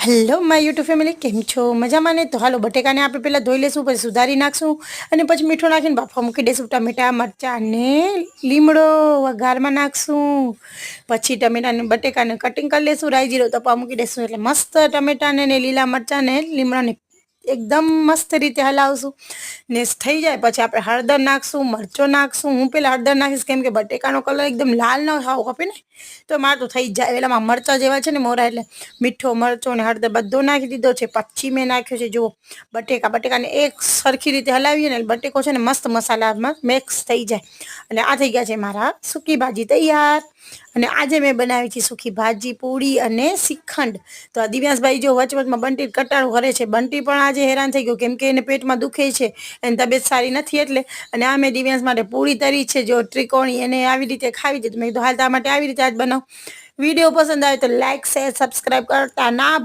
Hello my YouTube family, કેમ છો? મજામાં ને? તો હાલો બટેકાને આપણે પહેલાં ધોઈ લઈશું, પછી સુધારી નાખશું અને પછી મીઠું નાખીને બાફવા મૂકી દઈશું. ટમેટા, મરચાં ને લીમડો વઘારમાં નાખશું. પછી ટમેટાને બટેકાને કટિંગ કરી લઈશું, રાઈ જીરું તપવા મૂકી દઈશું. એટલે મસ્ત ટમેટાને ને લીલા મરચાં ને લીમડાને એકદમ મસ્ત રીતે હલાવશું ને થઈ જાય પછી આપણે હળદર નાખશું, મરચો નાખશું. હું પહેલાં હળદર નાખીશ કેમ કે બટેકાનો કલર એકદમ લાલ ન થાવો ખપે ને, તો મારે તો થઈ જ જાય. પેલામાં મરચાં જેવા છે ને મોરા, એટલે મીઠો મરચો ને હળદર બધો નાખી દીધો છે. પછી મેં નાખ્યો છે જુઓ બટેકાને એક સરખી રીતે હલાવીએ ને બટેકો છે ને મસ્ત મસાલામાં મિક્સ થઈ જાય. અને આ થઈ ગયા છે મારા સૂકી ભાજી તૈયાર. અને આજે મેં બનાવી છે સૂકી ભાજી, પૂરી અને શ્રીખંડ. તો આ દિવ્યાંશભાઈ જો વચમાં બંટી કટાળો કરે છે. બંટી પણ આજે હેરાન થઈ ગયો કેમ કે એને પેટમાં દુખે છે, એની તબિયત સારી નથી એટલે. અને આ મેં દિવ્યાંશ માટે પૂરી તરી છે જો ત્રિકોણી, એને આવી રીતે ખાવી દીધું. મેં કીધું હાલ તારા માટે આવી રીતે આજ બનાવું. વિડીયો પસંદ આવે તો લાઈક, શેર, સબસ્ક્રાઈબ કરતા ના